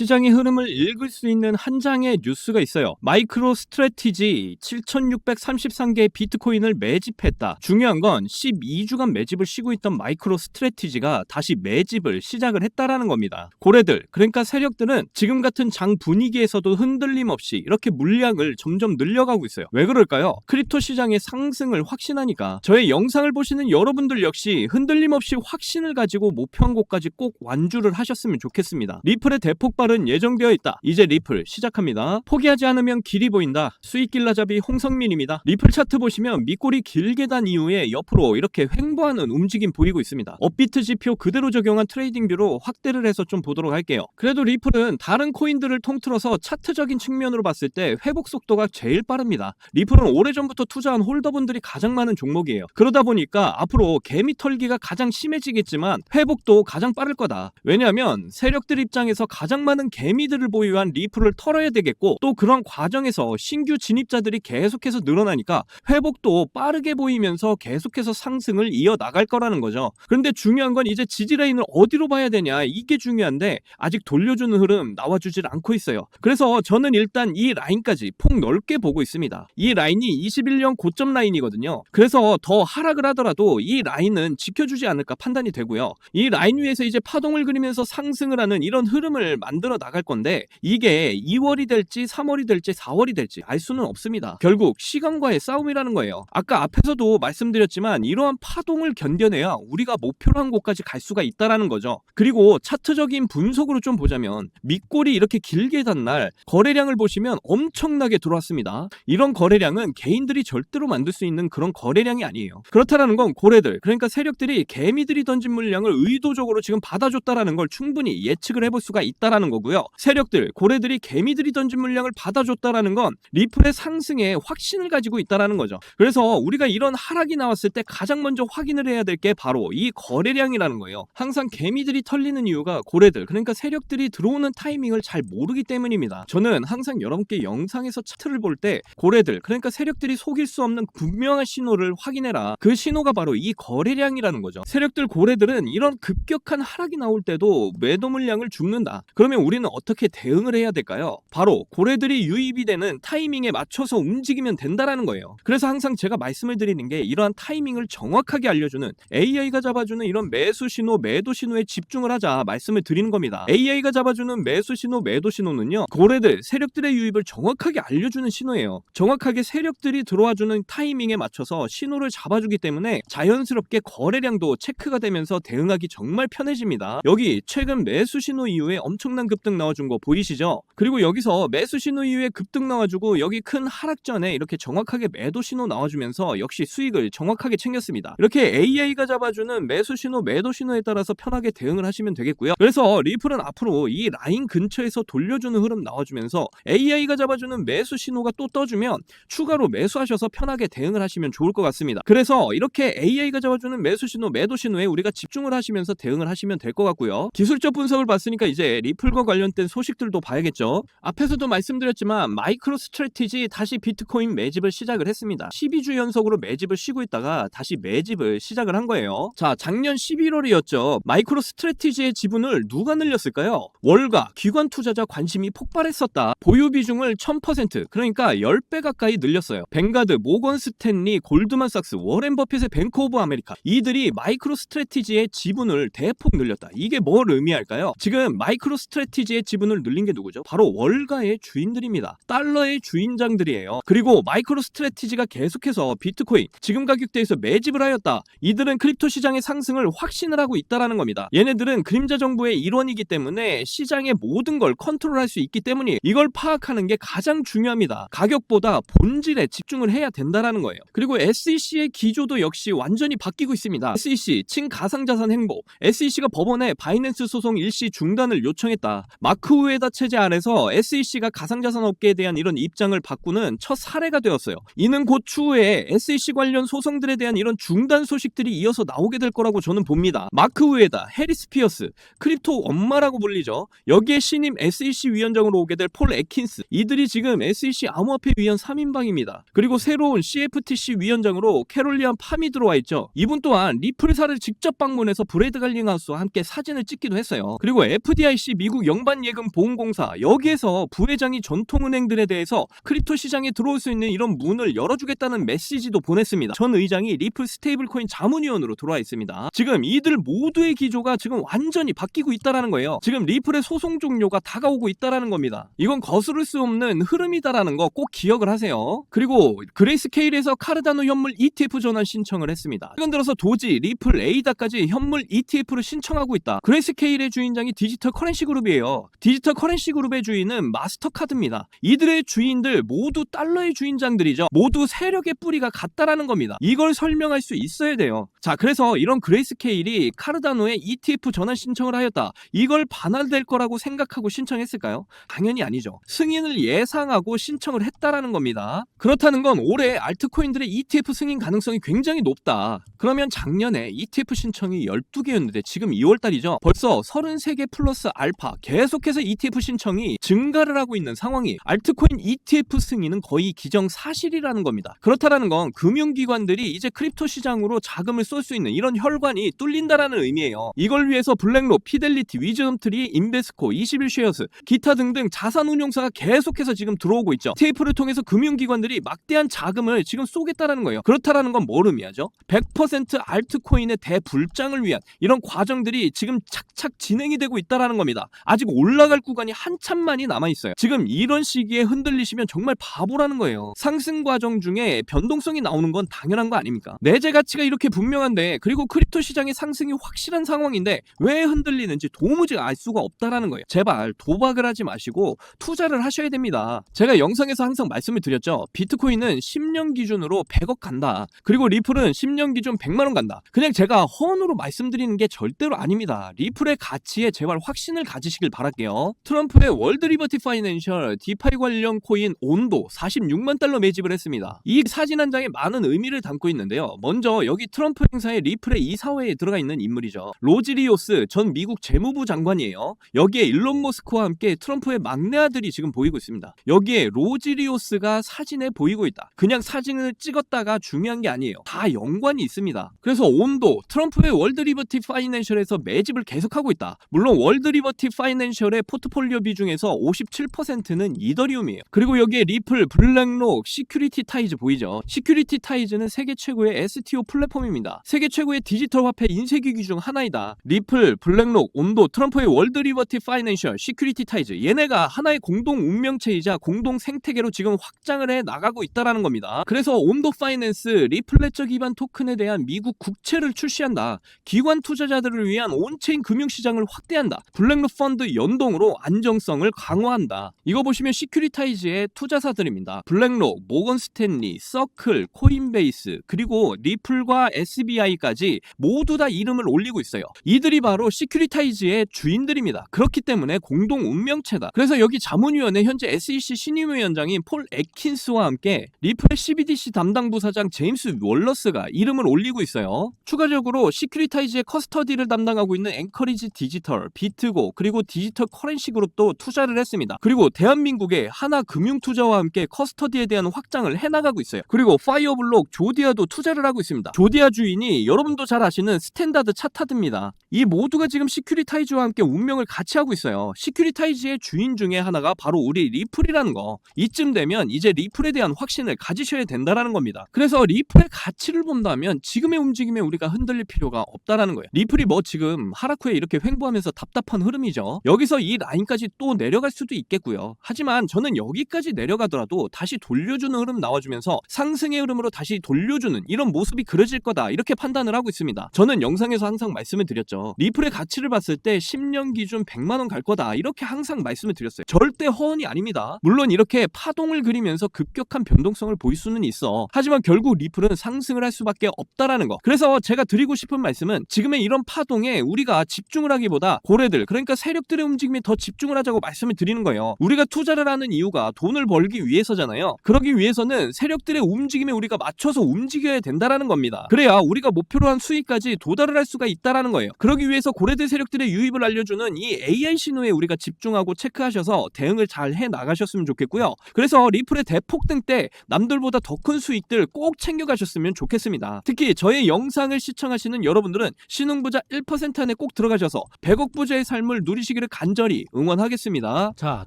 시장의 흐름을 읽을 수 있는 한 장의 뉴스가 있어요. 마이크로 스트래티지 7,633개의 비트코인을 매집했다. 중요한 건 12주간 매집을 쉬고 있던 마이크로 스트래티지가 다시 매집을 시작을 했다라는 겁니다. 고래들, 그러니까 세력들은 지금 같은 장 분위기에서도 흔들림 없이 이렇게 물량을 점점 늘려가고 있어요. 왜 그럴까요? 크립토 시장의 상승을 확신하니까. 저의 영상을 보시는 여러분들 역시 흔들림 없이 확신을 가지고 목표한 곳까지 꼭 완주를 하셨으면 좋겠습니다. 리플의 대폭발은 예정되어 있다. 이제 리플 시작합니다. 포기하지 않으면 길이 보인다. 수익길라잡이 홍성민입니다. 리플 차트 보시면 밑골이 길게 단 이후에 옆으로 이렇게 횡보하는 움직임 보이고 있습니다. 업비트 지표 그대로 적용한 트레이딩 뷰로 확대를 해서 좀 보도록 할게요. 그래도 리플은 다른 코인들을 통틀어서 차트적인 측면으로 봤을 때 회복 속도가 제일 빠릅니다. 리플은 오래전부터 투자한 홀더분들이 가장 많은 종목이에요. 그러다 보니까 앞으로 개미 털기가 가장 심해지겠지만 회복도 가장 빠를 거다. 왜냐하면 세력들 입장에서 가장 많은 개미들을 보유한 리플을 털어야 되겠고, 또 그런 과정에서 신규 진입자들이 계속해서 늘어나니까 회복도 빠르게 보이면서 계속해서 상승을 이어나갈 거라는 거죠. 그런데 중요한 건 이제 지지라인을 어디로 봐야 되냐, 이게 중요한데 아직 돌려주는 흐름 나와주질 않고 있어요. 그래서 저는 일단 이 라인까지 폭 넓게 보고 있습니다. 이 라인이 21년 고점 라인이거든요. 그래서 더 하락을 하더라도 이 라인은 지켜주지 않을까 판단이 되고요. 이 라인 위에서 이제 파동을 그리면서 상승을 하는 이런 흐름을 만들어 나갈 건데, 이게 2월이 될지 3월이 될지 4월이 될지 알 수는 없습니다. 결국 시간과의 싸움이라는 거예요. 아까 앞에서도 말씀드렸지만 이러한 파동을 견뎌내야 우리가 목표로 한 곳까지 갈 수가 있다라는 거죠. 그리고 차트적인 분석으로 좀 보자면 밑골이 이렇게 길게 단 날 거래량을 보시면 엄청나게 들어왔습니다. 이런 거래량은 개인들이 절대로 만들 수 있는 그런 거래량이 아니에요. 그렇다라는 건 고래들, 그러니까 세력들이 개미들이 던진 물량을 의도적으로 지금 받아줬다라는 걸 충분히 예측을 해볼 수가 있다라는 거고요. 세력들, 고래들이 개미들이 던진 물량을 받아줬다라는 건 리플의 상승에 확신을 가지고 있다라는 거죠. 그래서 우리가 이런 하락이 나왔을 때 가장 먼저 확인을 해야 될 게 바로 이 거래량이라는 거예요. 항상 개미들이 털리는 이유가 고래들, 그러니까 세력들이 들어오는 타이밍을 잘 모르기 때문입니다. 저는 항상 여러분께 영상에서 차트를 볼 때 고래들, 그러니까 세력들이 속일 수 없는 분명한 신호를 확인해라. 그 신호가 바로 이 거래량이라는 거죠. 세력들, 고래들은 이런 급격한 하락이 나올 때도 매도 물량을 줍는다. 그러면 우리는 어떻게 대응을 해야 될까요? 바로 고래들이 유입이 되는 타이밍에 맞춰서 움직이면 된다라는 거예요. 그래서 항상 제가 말씀을 드리는 게 이러한 타이밍을 정확하게 알려주는, AI가 잡아주는 이런 매수 신호, 매도 신호에 집중을 하자 말씀을 드리는 겁니다. AI가 잡아주는 매수 신호, 매도 신호는요, 고래들, 세력들의 유입을 정확하게 알려주는 신호예요. 정확하게 세력들이 들어와주는 타이밍에 맞춰서 신호를 잡아주기 때문에 자연스럽게 거래량도 체크가 되면서 대응하기 정말 편해집니다. 여기 최근 매수 신호 이후에 엄청난 급등 나와준 거 보이시죠? 그리고 여기서 매수 신호 이후에 급등 나와주고 여기 큰 하락 전에 이렇게 정확하게 매도 신호 나와주면서 역시 수익을 정확하게 챙겼습니다. 이렇게 AI가 잡아주는 매수 신호, 매도 신호에 따라서 편하게 대응을 하시면 되겠고요. 그래서 리플은 앞으로 이 라인 근처에서 돌려주는 흐름 나와주면서 AI가 잡아주는 매수 신호가 또 떠주면 추가로 매수하셔서 편하게 대응을 하시면 좋을 것 같습니다. 그래서 이렇게 AI가 잡아주는 매수 신호, 매도 신호에 우리가 집중을 하시면서 대응을 하시면 될 것 같고요. 기술적 분석을 봤으니까 이제 리플과 관련된 소식들도 봐야겠죠. 앞에서도 말씀드렸지만 마이크로 스트래티지 다시 비트코인 매집을 시작을 했습니다. 12주 연속으로 매집을 쉬고 있다가 다시 매집을 시작을 한 거예요. 자, 작년 11월이었죠. 마이크로 스트래티지의 지분을 누가 늘렸을까요? 월가, 기관 투자자 관심이 폭발했었다. 보유 비중을 1000%, 그러니까 10배 가까이 늘렸어요. 뱅가드, 모건 스탠리, 골드만삭스, 워렌 버핏의 뱅크 오브 아메리카, 이들이 마이크로 스트래티지의 지분을 대폭 늘렸다. 이게 뭘 의미할까요? 지금 마이크로 스트래티지의 지분을 늘린 게 누구죠? 바로 월가의 주인들입니다. 달러의 주인장들이에요. 그리고 마이크로 스트래티지가 계속해서 비트코인 지금 가격대에서 매집을 하였다. 이들은 크립토 시장의 상승을 확신을 하고 있다라는 겁니다. 얘네들은 그림자 정부의 일원이기 때문에 시장의 모든 걸 컨트롤할 수 있기 때문에 이걸 파악하는 게 가장 중요합니다. 가격보다 본질에 집중을 해야 된다라는 거예요. 그리고 SEC의 기조도 역시 완전히 바뀌고 있습니다. SEC, 친가상자산 행보. SEC가 법원에 바이낸스 소송 일시 중단을 요청했다. 마크 우에다 체제 아래서 SEC가 가상자산 업계에 대한 이런 입장을 바꾸는 첫 사례가 되었어요. 이는 곧 추후에 SEC 관련 소송들에 대한 이런 중단 소식들이 이어서 나오게 될 거라고 저는 봅니다. 마크 우에다, 해리스 피어스, 크립토 엄마라고 불리죠. 여기에 신임 SEC 위원장으로 오게 될 폴 애킨스, 이들이 지금 SEC 암호화폐 위원 3인방입니다. 그리고 새로운 CFTC 위원장으로 캐롤리안 팜이 들어와 있죠. 이분 또한 리플사를 직접 방문해서 브래드 갈링하우스와 함께 사진을 찍기도 했어요. 그리고 FDIC 미국 영반예금보험공사 여기에서 부회장이 전통은행들에 대해서 크립토 시장에 들어올 수 있는 이런 문을 열어주겠다는 메시지도 보냈습니다. 전 의장이 리플 스테이블코인 자문위원으로 들어와 있습니다. 지금 이들 모두의 기조가 지금 완전히 바뀌고 있다라는 거예요. 지금 리플의 소송 종료가 다가오고 있다라는 겁니다. 이건 거스를 수 없는 흐름이다라는 거 꼭 기억을 하세요. 그리고 그레이스케일에서 카르다노 현물 ETF 전환 신청을 했습니다. 최근 들어서 도지, 리플, 에이다까지 현물 ETF를 신청하고 있다. 그레이스케일의 주인장이 디지털 커런시 그룹이에요. 디지털 커런시 그룹의 주인은 마스터카드입니다. 이들의 주인들 모두 달러의 주인장들이죠. 모두 세력의 뿌리가 같다라는 겁니다. 이걸 설명할 수 있어야 돼요. 자, 그래서 이런 그레이스케일이 카르다노에 ETF 전환 신청을 하였다. 이걸 반환될 거라고 생각하고 신청했을까요? 당연히 아니죠. 승인을 예상하고 신청을 했다라는 겁니다. 그렇다는 건 올해 알트코인들의 ETF 승인 가능성이 굉장히 높다. 그러면 작년에 ETF 신청이 12개였는데 지금 2월달이죠. 벌써 33개 플러스 알파 계속해서 ETF 신청이 증가를 하고 있는 상황이 알트코인 ETF 승인은 거의 기정사실이라는 겁니다. 그렇다라는 건 금융기관들이 이제 크립토 시장으로 자금을 쏠 수 있는 이런 혈관이 뚫린다라는 의미예요. 이걸 위해서 블랙록, 피델리티, 위즈덤트리, 인베스코, 21쉐어스, 기타 등등 자산운용사가 계속해서 지금 들어오고 있죠. ETF를 통해서 금융기관들이 막대한 자금을 지금 쏘겠다라는 거예요. 그렇다라는 건 뭘 의미하죠? 100% 알트코인의 대불장을 위한 이런 과정들이 지금 착착 진행이 되고 있다라는 겁니다. 아직 올라갈 구간이 한참만이 남아있어요. 지금 이런 시기에 흔들리시면 정말 바보라는 거예요. 상승 과정 중에 변동성이 나오는 건 당연한 거 아닙니까? 내재 가치가 이렇게 분명한데, 그리고 크립토 시장의 상승이 확실한 상황인데 왜 흔들리는지 도무지 알 수가 없다라는 거예요. 제발 도박을 하지 마시고 투자를 하셔야 됩니다. 제가 영상에서 항상 말씀을 드렸죠. 비트코인은 10년 기준으로 100억 간다. 그리고 리플은 10년 기준 100만 원 간다. 그냥 제가 허언으로 말씀드리는 게 절대로 아닙니다. 리플의 가치에 제발 확신을 가지시길 바랄게요. 트럼프의 월드 리버티 파이낸셜 디파이 관련 코인 온도 46만 달러 매집을 했습니다. 이 사진 한 장에 많은 의미를 담고 있는데요. 먼저 여기 트럼프 행사의 리플의 이사회에 들어가 있는 인물이죠. 로지리오스 전 미국 재무부 장관이에요. 여기에 일론 머스크와 함께 트럼프의 막내 아들이 지금 보이고 있습니다. 여기에 로지리오스가 사진에 보이고 있다. 그냥 사진을 찍었다가 중요한 게 아니에요. 다 연관이 있습니다. 그래서 온도, 트럼프의 월드 리버티 파이낸셜에서 매집을 계속하고 있다. 물론 월드 리버티 파이낸셜의 포트폴리오 비중에서 57%는 이더리움이에요. 그리고 여기에 리플, 블랙록, 시큐리티 타이즈 보이죠? 시큐리티 타이즈는 세계 최고의 STO 플랫폼입니다. 세계 최고의 디지털 화폐 인쇄기기 중 하나이다. 리플, 블랙록, 온도, 트럼프의 월드 리버티 파이낸셜, 시큐리티 타이즈, 얘네가 하나의 공동 운명체이자 공동 생태계로 지금 확장을 해 나가고 있다라는 겁니다. 그래서 온도 파이낸스, 리플레저 기반 토큰에 대한 미국 국채를 출시한다. 기관 투자자들을 위한 온체인 금융시장을 확대한다. 블랙록 펀드 연동으로 안정성을 강화한다. 이거 보시면 시큐리타이즈의 투자사들입니다. 블랙록, 모건 스탠리, 서클, 코인베이스, 그리고 리플과 SBI까지 모두 다 이름을 올리고 있어요. 이들이 바로 시큐리타이즈의 주인들입니다. 그렇기 때문에 공동 운명체다. 그래서 여기 자문위원회 현재 SEC 신임위원장인 폴 애킨스와 함께 리플의 CBDC 담당 부사장 제임스 월러스가 이름을 올리고 있어요. 추가적으로 시큐리타이즈의 커스터디를 담당하고 있는 앵커리지 디지털, 비트고, 그리고 디지털 커런시 그룹도 투자를 했습니다. 그리고 대한민국의 하나금융투자와 함께 커스터디에 대한 확장을 해나가고 있어요. 그리고 파이어블록, 조디아도 투자를 하고 있습니다. 조디아 주인이 여러분도 잘 아시는 스탠다드 차타드입니다. 이 모두가 지금 시큐리타이즈와 함께 운명을 같이 하고 있어요. 시큐리타이즈의 주인 중에 하나가 바로 우리 리플이라는 거. 이쯤 되면 이제 리플에 대한 확신을 가지셔야 된다라는 겁니다. 그래서 리플의 가치를 본다면 지금의 움직임에 우리가 흔들릴 필요가 없다라는 거예요. 리플이 뭐 지금 하락 후에 이렇게 횡보하면서 답답한 흐름이죠. 여기서 이 라인까지 또 내려갈 수도 있겠고요. 하지만 저는 여기까지 내려가더라도 다시 돌려주는 흐름 나와주면서 상승의 흐름으로 다시 돌려주는 이런 모습이 그려질 거다, 이렇게 판단을 하고 있습니다. 저는 영상에서 항상 말씀을 드렸죠. 리플의 가치를 봤을 때 10년 기준 100만 원 갈 거다, 이렇게 항상 말씀을 드렸어요. 절대 허언이 아닙니다. 물론 이렇게 파동을 그리면서 급격한 변동성을 보일 수는 있어. 하지만 결국 리플은 상승을 할 수밖에 없다라는 거. 그래서 제가 드리고 싶은 말씀은 지금의 이런 파동에 우리가 집중을 하기보다 고래들, 그러니까 세력들의 움직임에 더 집중을 하자고 말씀을 드리는 거예요. 우리가 투자를 하는 이유가 돈을 벌기 위해서잖아요. 그러기 위해서는 세력들의 움직임에 우리가 맞춰서 움직여야 된다라는 겁니다. 그래야 우리가 목표로 한 수익까지 도달을 할 수가 있다라는 거예요. 그러기 위해서 고래대 세력들의 유입을 알려주는 이 AI 신호에 우리가 집중하고 체크하셔서 대응을 잘 해 나가셨으면 좋겠고요. 그래서 리플의 대폭등 때 남들보다 더 큰 수익들 꼭 챙겨가셨으면 좋겠습니다. 특히 저의 영상을 시청하시는 여러분들은 신흥부자 1% 안에 꼭 들어가셔서 100억 부자의 삶을 누리시기를 간절히 응원하겠습니다. 자,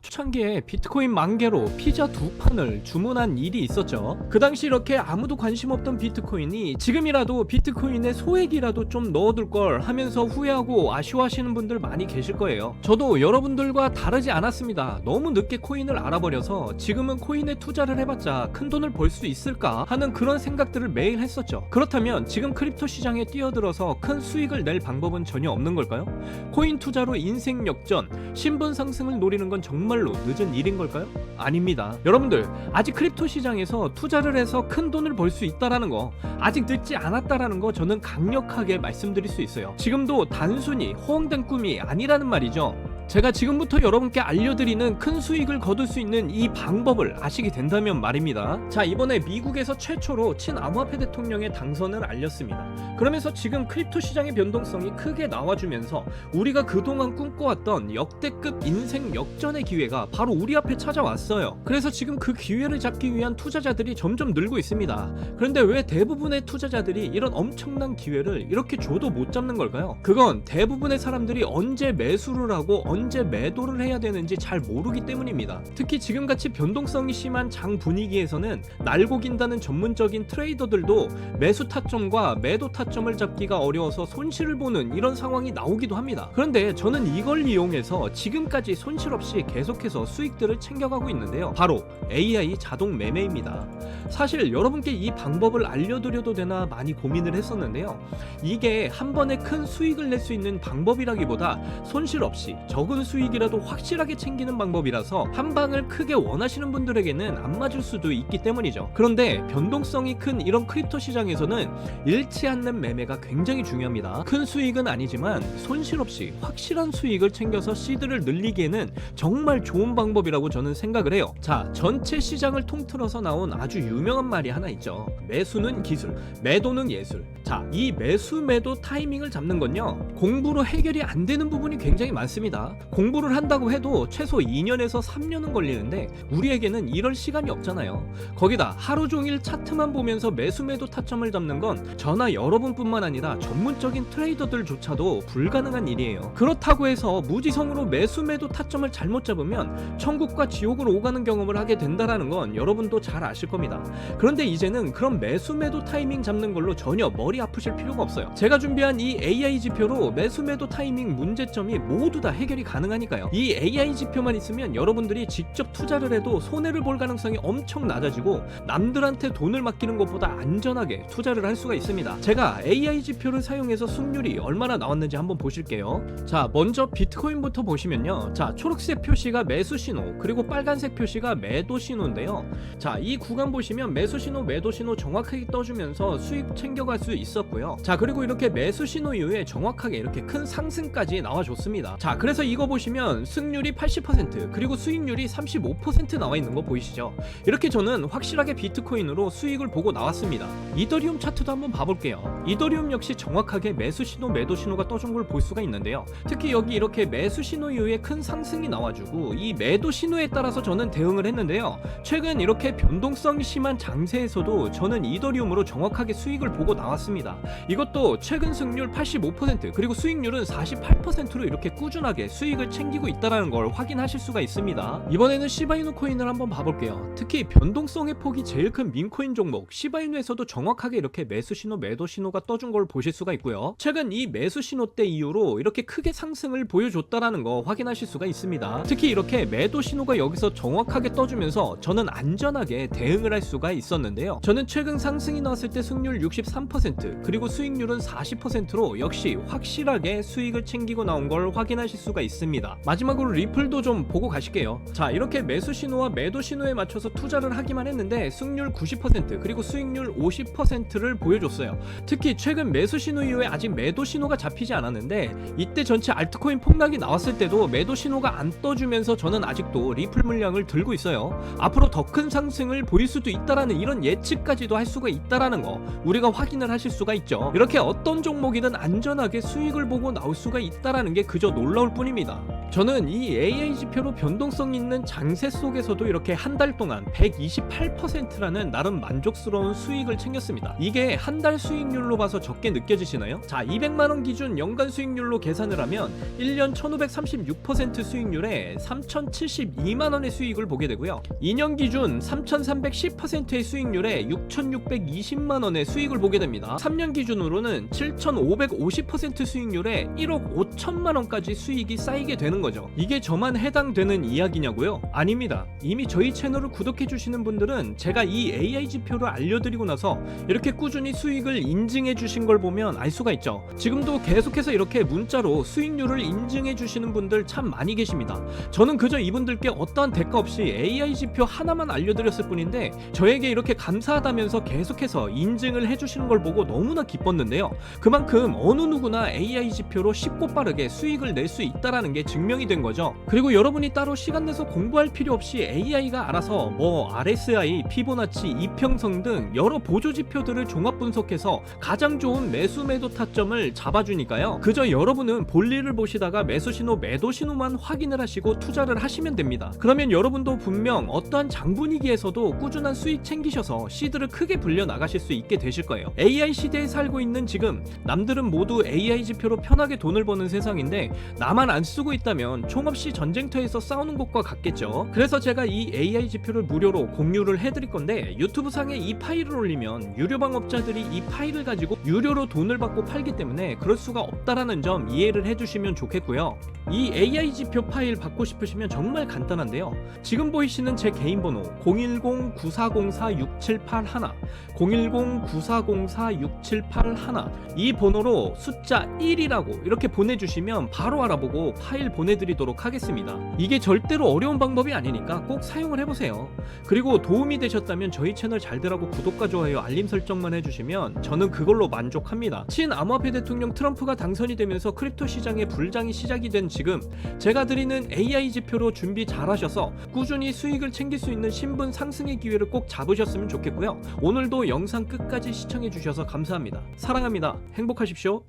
초창기에 비트코인 10,000개로 피자 2판을 주문한 일이 있었죠. 그 당시 이렇게 아무도 관심 없던 비트코인이 지금이라도 비트코인에 소액이라도 좀 넣어둘 걸 하면서 후회하고 아쉬워하시는 분들 많이 계실 거예요. 저도 여러분들과 다르지 않았습니다. 너무 늦게 코인을 알아버려서 지금은 코인에 투자를 해봤자 큰 돈을 벌 수 있을까 하는 그런 생각들을 매일 했었죠. 그렇다면 지금 크립토 시장에 뛰어들어서 큰 수익을 낼 방법은 전혀 없는 걸까요? 코인 투자로 인생 역전, 신분 상승을 노리는 건 정말로 늦은 일인 걸까요? 아닙니다. 여러분들, 아직 크립토 시장에서 투자를 해서 큰 돈을 벌 수 있다라는 거, 아직 늦지 않았다라는 거 저는 강력하게 말씀드릴 수 있어요. 지금도 단순히 허황된 꿈이 아니라는 말이죠. 제가 지금부터 여러분께 알려드리는 큰 수익을 거둘 수 있는 이 방법을 아시게 된다면 말입니다. 자, 이번에 미국에서 최초로 친암호화폐 대통령의 당선을 알렸습니다. 그러면서 지금 크립토 시장의 변동성이 크게 나와주면서 우리가 그동안 꿈꿔왔던 역대급 인생 역전의 기회가 바로 우리 앞에 찾아왔어요. 그래서 지금 그 기회를 잡기 위한 투자자들이 점점 늘고 있습니다. 그런데 왜 대부분의 투자자들이 이런 엄청난 기회를 이렇게 줘도 못 잡는 걸까요? 그건 대부분의 사람들이 언제 매수를 하고 언제 매도를 해야 되는지 잘 모르기 때문입니다. 특히 지금같이 변동성이 심한 장 분위기에서는 날고 긴다는 전문적인 트레이더들도 매수 타점과 매도 타점을 잡기가 어려워서 손실을 보는 이런 상황이 나오기도 합니다. 그런데 저는 이걸 이용해서 지금까지 손실 없이 계속해서 수익들을 챙겨가고 있는데요. 바로 AI 자동 매매입니다. 사실 여러분께 이 방법을 알려드려도 되나 많이 고민을 했었는데요. 이게 한 번에 큰 수익을 낼 수 있는 방법이라기보다 손실 없이 적은 수익이라도 확실하게 챙기는 방법이라서 한 방을 크게 원하시는 분들에게는 안 맞을 수도 있기 때문이죠. 그런데 변동성이 큰 이런 크립토 시장에서는 잃지 않는 매매가 굉장히 중요합니다. 큰 수익은 아니지만 손실 없이 확실한 수익을 챙겨서 시드를 늘리기에는 정말 좋은 방법이라고 저는 생각을 해요. 자, 전체 시장을 통틀어서 나온 아주 유명한 말이 하나 있죠. 매수는 기술, 매도는 예술. 자, 이 매수 매도 타이밍을 잡는 건요, 공부로 해결이 안 되는 부분이 굉장히 많습니다. 공부를 한다고 해도 최소 2년에서 3년은 걸리는데 우리에게는 이럴 시간이 없잖아요. 거기다 하루 종일 차트만 보면서 매수 매도 타점을 잡는 건 저나 여러분뿐만 아니라 전문적인 트레이더들조차도 불가능한 일이에요. 그렇다고 해서 무지성으로 매수 매도 타점을 잘못 잡으면 천국과 지옥으로 오가는 경험을 하게 된다라는 건 여러분도 잘 아실 겁니다. 그런데 이제는 그런 매수 매도 타이밍 잡는 걸로 전혀 머리 아프실 필요가 없어요. 제가 준비한 이 AI 지표로 매수 매도 타이밍 문제점이 모두 다 해결이 가능하니까요. 이 AI 지표만 있으면 여러분들이 직접 투자를 해도 손해를 볼 가능성이 엄청 낮아지고 남들한테 돈을 맡기는 것보다 안전하게 투자를 할 수가 있습니다. 제가 AI 지표를 사용해서 수익률이 얼마나 나왔는지 한번 보실게요. 자, 먼저 비트코인부터 보시면요. 자, 초록색 표시가 매수 신호, 그리고 빨간색 표시가 매도 신호인데요. 자, 이 구간 보시면 매수 신호, 매도 신호 정확하게 떠주면서 수익 챙겨갈 수 있었고요. 자, 그리고 이렇게 매수 신호 이후에 정확하게 이렇게 큰 상승까지 나와줬습니다. 자, 그래서 이거 보시면 승률이 80% 그리고 수익률이 35% 나와 있는 거 보이시죠? 이렇게 저는 확실하게 비트코인으로 수익을 보고 나왔습니다. 이더리움 차트도 한번 봐볼게요. 이더리움 역시 정확하게 매수 신호, 매도 신호가 떠준 걸 볼 수가 있는데요. 특히 여기 이렇게 매수 신호 이후에 큰 상승이 나와주고 이 매도 신호에 따라서 저는 대응을 했는데요. 최근 이렇게 변동성이 심한 장세에서도 저는 이더리움으로 정확하게 수익을 보고 나왔습니다. 이것도 최근 승률 85% 그리고 수익률은 48%로 이렇게 꾸준하게 수익을 챙기고 있다는 걸 확인하실 수가 있습니다. 이번에는 시바이누 코인을 한번 봐볼게요. 특히 변동성의 폭이 제일 큰 민코인 종목 시바이누에서도 정확하게 이렇게 매수 신호, 매도 신호가 떠준 걸 보실 수가 있고요. 최근 이 매수 신호 때 이후로 이렇게 크게 상승을 보여줬다라는 거 확인하실 수가 있습니다. 특히 이렇게 매도 신호가 여기서 정확하게 떠주면서 저는 안전하게 대응을 할 수가 있었는데요. 저는 최근 상승이 나왔을 때 승률 63% 그리고 수익률은 40%로 역시 확실하게 수익을 챙기고 나온 걸 확인하실 수가 있습니다. 마지막으로 리플도 좀 보고 가실게요. 자, 이렇게 매수 신호와 매도 신호에 맞춰서 투자를 하기만 했는데 승률 90% 그리고 수익률 50%를 보여줬어요. 특히 최근 매수 신호 이후에 아직 매도 신호가 잡히지 않았는데 이때 전체 알트코인 폭락이 나왔을 때도 매도 신호가 안 떠주면서 저는 아직도 리플 물량을 들고 있어요. 앞으로 더 큰 상승을 보일 수도 있다라는 이런 예측까지도 할 수가 있다라는 거 우리가 확인을 하실 수가 있죠. 이렇게 어떤 종목이든 안전하게 수익을 보고 나올 수가 있다라는 게 그저 놀라울 뿐입니다. 저는 이 AI 지표로 변동성 있는 장세 속에서도 이렇게 한 달 동안 128%라는 나름 만족스러운 수익을 챙겼습니다. 이게 한 달 수익률로 봐서 적게 느껴지시나요? 자, 200만원 기준 연간 수익률로 계산을 하면 1년 1536% 수익률에 3072만원의 수익을 보게 되고요. 2년 기준 3310%의 수익률에 6620만원의 수익을 보게 됩니다. 3년 기준으로는 7550% 수익률에 1억 5천만원까지 수익이 쌓이게 되는 거죠. 이게 저만 해당되는 이야기냐고요? 아닙니다. 이미 저희 채널을 구독해주시는 분들은 제가 이 AI 지표를 알려드리고 나서 이렇게 꾸준히 수익을 인증해주신 걸 보면 알 수가 있죠. 지금도 계속해서 이렇게 문자로 수익률을 인증해주시는 분들 참 많이 계십니다. 저는 그저 이분들께 어떠한 대가 없이 AI 지표 하나만 알려드렸을 뿐인데 저에게 이렇게 감사하다면서 계속해서 인증을 해주시는 걸 보고 너무나 기뻤는데요. 그만큼 어느 누구나 AI 지표로 쉽고 빠르게 수익을 낼 수 있다는 게 증명이 된 거죠. 그리고 여러분이 따로 시간 내서 공부할 필요 없이 AI가 알아서 뭐 RSI, 피보나치, 이평선 등 여러 보조 지표들을 종합 분석해서 가장 좋은 매수 매도 타점을 잡아주니까요. 그저 여러분은 볼일을 보시다가 매수 신호, 매도 신호만 확인을 하시고 투자를 하시면 됩니다. 그러면 여러분도 분명 어떠한 장분위기에서도 꾸준한 수익 챙기셔서 시드를 크게 불려 나가실 수 있게 되실 거예요. AI 시대에 살고 있는 지금 남들은 모두 AI 지표로 편하게 돈을 버는 세상인데 나만 안 쓰고 있다면 총없이 전쟁터에서 싸우는 것과 같겠죠. 그래서 제가 이 AI 지표를 무료로 공유를 해드릴 건데 유튜브 상에 이 파일을 올리면 유료 방업자들이 이 파일을 가지고 유료로 돈을 받고 팔기 때문에 그럴 수가 없다라는 점 이해를 해주시면 좋겠고요. 이 AI 지표 파일 받고 싶으시면 정말 간단한데요. 지금 보이시는 제 개인 번호 010-9404-6781 010-9404-6781 이 번호로 숫자 1이라고 이렇게 보내주시면 바로 알아보고 파일 보내드리도록 하겠습니다. 이게 절대로 어려운 방법이 아니니까 꼭 사용을 해보세요. 그리고 도움이 되셨다면 저희 채널 잘되라고 구독과 좋아요, 알림 설정만 해주시면 저는 그걸로 만족합니다. 친암호화폐 대통령 트럼프가 당선이 되면서 크립토 시장의 불장이 시작이 된 지금 제가 드리는 AI 지표로 준비 잘 하셔서 꾸준히 수익을 챙길 수 있는 신분 상승의 기회를 꼭 잡으셨으면 좋겠고요. 오늘도 영상 끝까지 시청해 주셔서 감사합니다. 사랑합니다. 행복하십시오.